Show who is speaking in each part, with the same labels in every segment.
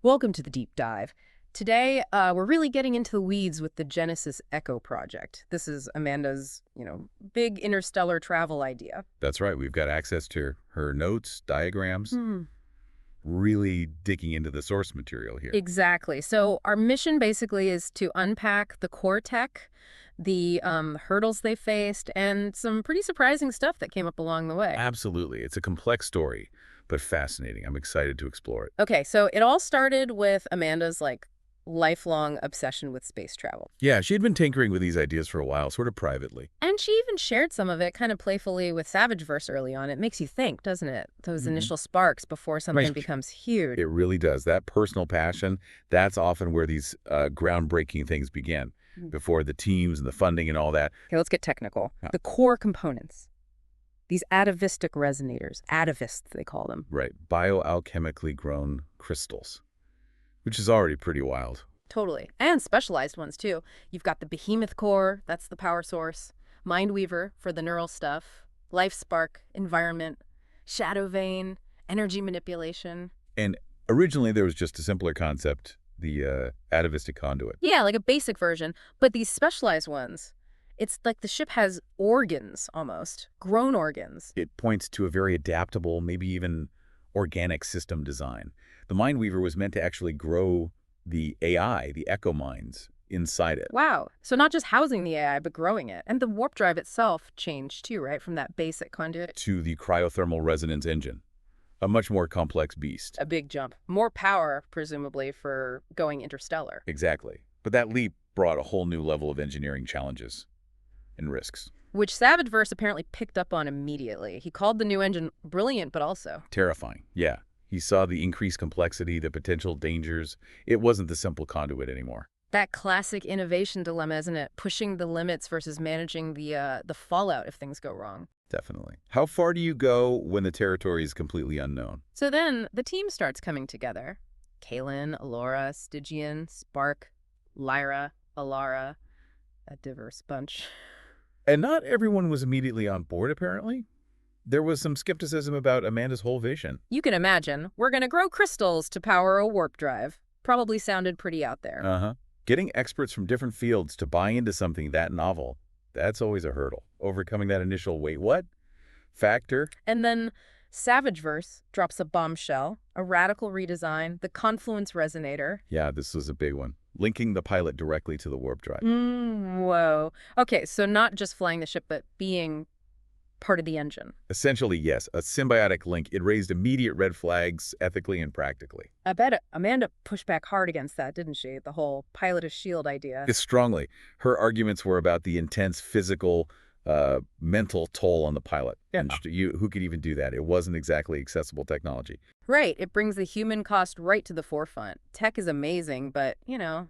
Speaker 1: Welcome to the deep dive. Today, we're really getting into the weeds with the Genesis Echo project. This is Amanda's, big interstellar travel idea.
Speaker 2: That's right. We've got access to her notes, diagrams,
Speaker 1: Hmm.
Speaker 2: really digging into the source material here.
Speaker 1: Exactly. So our mission basically is to unpack the core tech, the hurdles they faced, and some pretty surprising stuff that came up along the way.
Speaker 2: Absolutely. It's a complex story, but fascinating. I'm excited to explore it.
Speaker 1: Okay, so it all started with Amanda's lifelong obsession with space travel.
Speaker 2: Yeah, she had been tinkering with these ideas for a while, sort of privately.
Speaker 1: And she even shared some of it kind of playfully with Savageverse early on. It makes you think, doesn't it? Those
Speaker 2: hmm
Speaker 1: initial sparks before something
Speaker 2: Right.
Speaker 1: becomes huge.
Speaker 2: It really does. That personal passion, that's often where these groundbreaking things begin,
Speaker 1: Mm.
Speaker 2: before the teams and the funding and all that.
Speaker 1: Okay, let's get technical.
Speaker 2: Yeah.
Speaker 1: The core components, these atavistic resonators, atavists they call them.
Speaker 2: Right. Bioalchemically grown crystals, which is already pretty wild.
Speaker 1: Totally. And specialized ones too. You've got the behemoth core, that's the power source, Mindweaver for the neural stuff, life spark, environment, shadow vein, energy manipulation.
Speaker 2: And originally there was just a simpler concept, the atavistic conduit.
Speaker 1: Yeah, like a basic version. But these specialized ones, it's like the ship has organs almost, grown organs.
Speaker 2: It points to a very adaptable, maybe even organic system design. The Mindweaver was meant to actually grow the AI, the echo minds, inside it.
Speaker 1: Wow. So not just housing the AI, but growing it. And the warp drive itself changed too, right? From that basic conduit.
Speaker 2: To the cryothermal resonance engine, a much more complex beast.
Speaker 1: A big jump. More power, presumably, for going interstellar.
Speaker 2: Exactly. But that leap brought a whole new level of engineering challenges and risks.
Speaker 1: Which Savageverse apparently picked up on immediately. He called the new engine brilliant, but also
Speaker 2: Terrifying, yeah. He saw the increased complexity, the potential dangers. It wasn't the simple conduit anymore.
Speaker 1: that classic innovation dilemma, isn't it? Pushing the limits versus managing the fallout if things go wrong.
Speaker 2: Definitely. How far do you go when the territory is completely unknown?
Speaker 1: So then the team starts coming together. Kaylin, Alora, Stygian, Spark, Lyra, Alara, a diverse bunch.
Speaker 2: And not everyone was immediately on board, apparently. There was some skepticism about Amanda's whole vision.
Speaker 1: You can imagine, we're going to grow crystals to power a warp drive. Probably sounded pretty out there.
Speaker 2: Uh-huh. Getting experts from different fields to buy into something that novel, that's always a hurdle. Overcoming that initial wait, what? Factor.
Speaker 1: And then Savageverse drops a bombshell, a radical redesign, the Confluence Resonator.
Speaker 2: Yeah, this was a big one. Linking the pilot directly to the warp drive.
Speaker 1: Whoa. Okay, so not just flying the ship, but being part of the engine.
Speaker 2: Essentially, yes, a symbiotic link. It raised immediate red flags ethically and practically.
Speaker 1: I bet Amanda pushed back hard against that, didn't she? The whole pilot as shield idea.
Speaker 2: Strongly. Her arguments were about the intense physical, mental toll on the pilot.
Speaker 1: Yeah.
Speaker 2: And who could even do that? It wasn't exactly accessible technology.
Speaker 1: Right, it brings the human cost right to the forefront. Tech is amazing, but,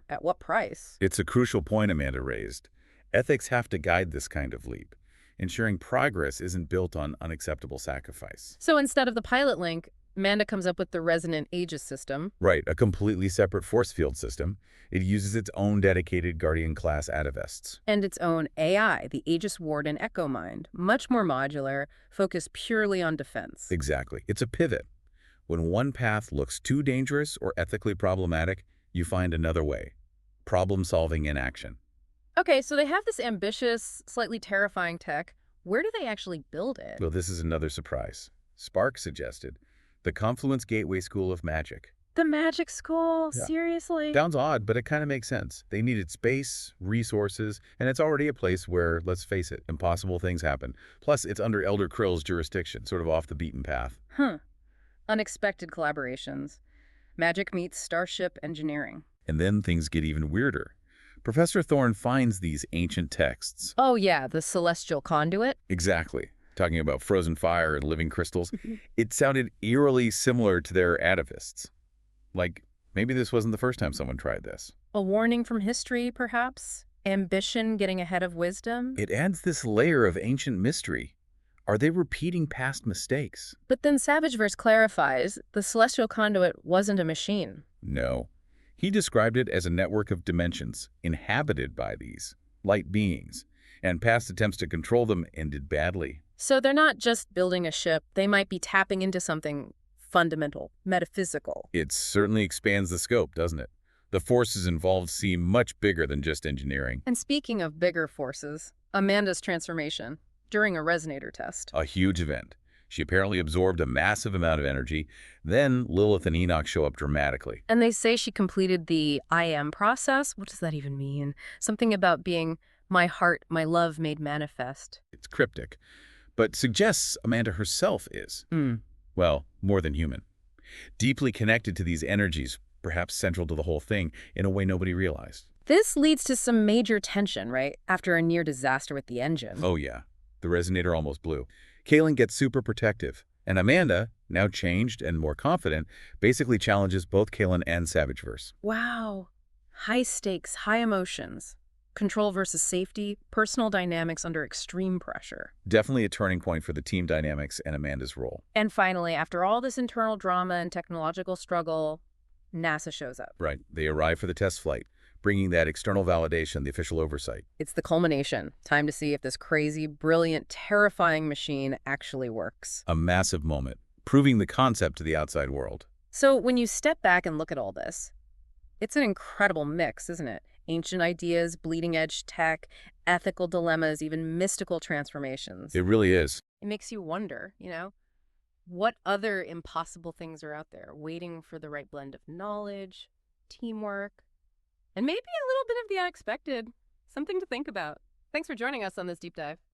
Speaker 1: at what price?
Speaker 2: It's a crucial point Amanda raised. Ethics have to guide this kind of leap, ensuring progress isn't built on unacceptable sacrifice.
Speaker 1: So instead of the pilot link, Amanda comes up with the resonant Aegis system.
Speaker 2: Right, a completely separate force field system. It uses its own dedicated Guardian-class atavests.
Speaker 1: And its own AI, the Aegis Warden Echo Mind. Much more modular, focused purely on defense.
Speaker 2: Exactly. It's a pivot. When one path looks too dangerous or ethically problematic, you find another way. Problem-solving in action.
Speaker 1: Okay, so they have this ambitious, slightly terrifying tech. Where do they actually build it?
Speaker 2: Well, this is another surprise. Spark suggested the Confluence Gateway School of Magic.
Speaker 1: The magic school?
Speaker 2: Yeah.
Speaker 1: Seriously?
Speaker 2: Sounds odd, but it kind of makes sense. They needed space, resources, and it's already a place where, let's face it, impossible things happen. Plus, it's under Elder Krill's jurisdiction, sort of off the beaten path.
Speaker 1: Unexpected collaborations. Magic meets starship engineering.
Speaker 2: And then things get even weirder. Professor Thorne finds these ancient texts.
Speaker 1: Oh yeah, the celestial conduit?
Speaker 2: Exactly. Talking about frozen fire and living crystals. It sounded eerily similar to their atavists. Like, maybe this wasn't the first time someone tried this.
Speaker 1: A warning from history, perhaps? Ambition getting ahead of wisdom?
Speaker 2: It adds this layer of ancient mystery. Are they repeating past mistakes?
Speaker 1: But then Savageverse clarifies the celestial conduit wasn't a machine.
Speaker 2: No. He described it as a network of dimensions inhabited by these light beings, and past attempts to control them ended badly.
Speaker 1: So they're not just building a ship, they might be tapping into something fundamental, metaphysical.
Speaker 2: It certainly expands the scope, doesn't it? The forces involved seem much bigger than just engineering.
Speaker 1: And speaking of bigger forces, Amanda's transformation during a resonator test.
Speaker 2: A huge event. She apparently absorbed a massive amount of energy. Then Lilith and Enoch show up dramatically.
Speaker 1: And they say she completed the I am process. What does that even mean? Something about being my heart, my love made manifest.
Speaker 2: It's cryptic, but suggests Amanda herself is,
Speaker 1: Mm.
Speaker 2: well, more than human. Deeply connected to these energies, perhaps central to the whole thing, in a way nobody realized.
Speaker 1: This leads to some major tension, right? After a near disaster with the engine.
Speaker 2: Oh yeah, the resonator almost blew. Kaylin gets super protective, and Amanda, now changed and more confident, basically challenges both Kaylin and Savageverse.
Speaker 1: Wow. High stakes, high emotions. Control versus safety, personal dynamics under extreme pressure.
Speaker 2: Definitely a turning point for the team dynamics and Amanda's role.
Speaker 1: And finally, after all this internal drama and technological struggle, NASA shows up.
Speaker 2: Right, they arrive for the test flight, bringing that external validation, the official oversight.
Speaker 1: It's the culmination. Time to see if this crazy, brilliant, terrifying machine actually works.
Speaker 2: A massive moment, proving the concept to the outside world.
Speaker 1: So when you step back and look at all this, it's an incredible mix, isn't it? Ancient ideas, bleeding-edge tech, ethical dilemmas, even mystical transformations.
Speaker 2: It really is.
Speaker 1: It makes you wonder, what other impossible things are out there waiting for the right blend of knowledge, teamwork, and maybe a little bit of the unexpected. Something to think about. Thanks for joining us on this deep dive.